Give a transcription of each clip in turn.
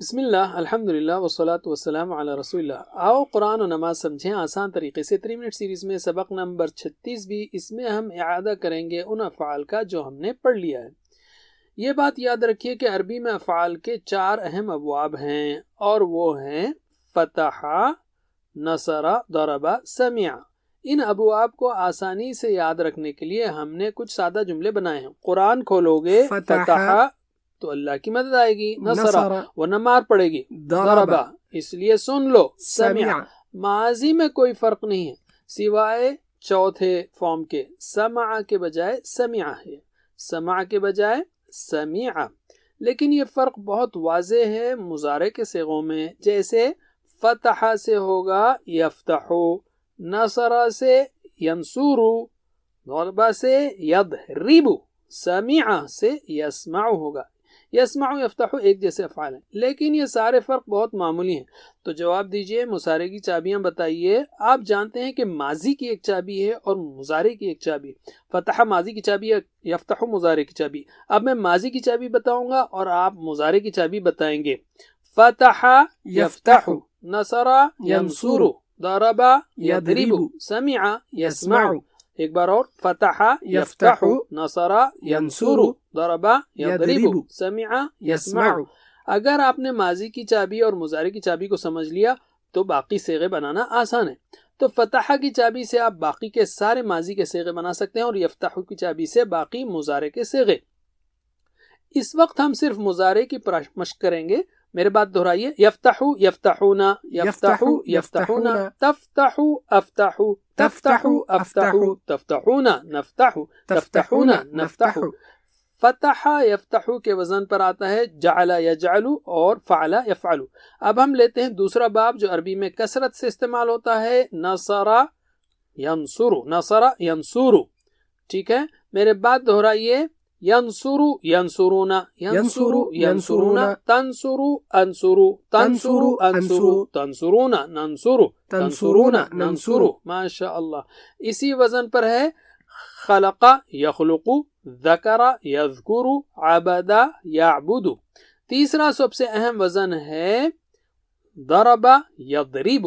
بسم اللہ الحمدللہ والصلاة والسلام علی رسول اللہ۔ آؤ قرآن و نماز سمجھیں آسان طریقے سے۔ 3 منٹ سیریز میں سبق نمبر 36 بھی، اس میں ہم اعادہ کریں گے ان افعال کا جو ہم نے پڑھ لیا ہے۔ یہ بات یاد رکھیے کہ عربی میں افعال کے 4 اہم ابواب ہیں، اور وہ ہیں فتح، نصر، ضرب، سمع۔ ان ابواب کو آسانی سے یاد رکھنے کے لیے ہم نے کچھ سادہ جملے بنائے ہیں۔ قرآن کھولو گے، فتح تو اللہ کی مدد آئے گی، نصر ورنہ مار پڑے گی، ضرب اس لیے سن لو، سمع ماضی میں کوئی فرق نہیں ہے سوائے چوتھے فارم کے، سمع کے بجائے سمع ہے، سمع کے بجائے سمع، لیکن یہ فرق بہت واضح ہے مضارع کے صیغوں میں، جیسے فتح سے ہوگا یفتح، نصر سے ینصر، ضرب سے یضرب، سمع سے یسمع ہوگا۔ یسمع یفتح ایک جیسے افعال ہیں، لیکن یہ سارے فرق بہت معمولی ہیں۔ تو جواب دیجئے، مضارع کی چابیاں بتائیے۔ آپ جانتے ہیں کہ ماضی کی ایک چابی ہے اور مضارع کی ایک چابی۔ فتح ماضی کی چابی ہے، یفتح مضارع کی چابی۔ اب میں ماضی کی چابی بتاؤں گا اور آپ مضارع کی چابی بتائیں گے۔ فتح یفتح، نصر ینصر، ضرب یضرب، سمع یسمع۔ ایک بار اور، فتح یفتح، نصر ینصر، ضرب یضرب، سمع یسمع۔ اگر آپ نے ماضی کی چابی اور مضارع کی چابی کو سمجھ لیا تو باقی صیغے بنانا آسان ہے۔ تو فتح کی چابی سے آپ باقی کے سارے ماضی کے صیغے بنا سکتے ہیں، اور یفتح کی چابی سے باقی مضارع کے صیغے۔ اس وقت ہم صرف مضارع کی مشق کریں گے۔ میرے بات دہرائیے، یفتح یفتحون، یفتح یفتحون، تفتح افتح، تفتح افتح، تفتحون نفتح، تفتحون نفتح۔ فتح یفتح کے وزن پر آتا ہے جعل یجعل اور فعل یفعل۔ اب ہم لیتے ہیں دوسرا باب جو عربی میں کثرت سے استعمال ہوتا ہے، نصر ینصر، نصر ینصر۔ ٹھیک ہے، میرے بات دہرائیے، ینصر ینصرون، ینصر ینصرون، تنصر انصر، تنصر انصر، تنصرون ننصر، تنصرون ننصر۔ ماشاء اللہ۔ اسی وزن پر ہے خلق یخلق، ذکر یذکر، عبد یعبد۔ تیسرا سب سے اہم وزن ہے ضرب یضرب،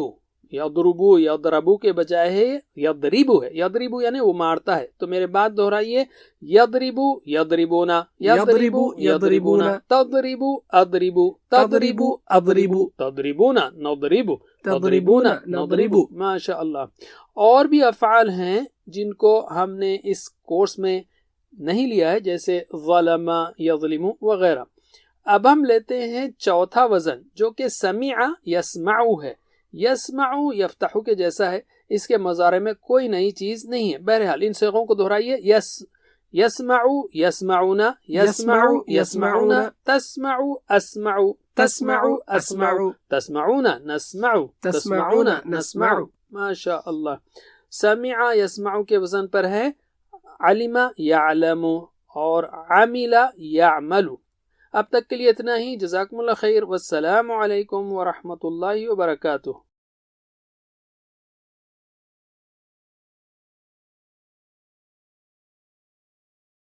یضرب یضرب کے بجائے ہے یضرب ہے، یضرب یعنی وہ مارتا ہے۔ تو میرے بات دہرائیے، یضرب یضربون، یضرب یضربون، تضرب اضرب، تضرب اضرب، تضربون نضرب، تضربون نضرب۔ ماشاء اللہ۔ اور بھی افعال ہیں جن کو ہم نے اس کورس میں نہیں لیا ہے، جیسے ظلم، یظلم وغیرہ۔ اب ہم لیتے ہیں چوتھا وزن جو کہ سمع یسمع ہے۔ یسمع یفتح کے جیسا ہے، اس کے مضارع میں کوئی نئی چیز نہیں ہے۔ بہرحال ان صیغوں کو دہرائیے، یسمع یسمعون، یسمع یسمعون، تسمع اسمع، تسمع اسمع، تسمعون نسمع، تسمعون نسمع۔ ماشاء اللہ۔ سمع یسمع کے وزن پر ہے علم یعلم اور عمل یعمل۔ اب تک کے لیے اتنا ہی، جزاکم اللہ خیر، والسلام علیکم ورحمۃ اللہ وبرکاتہ۔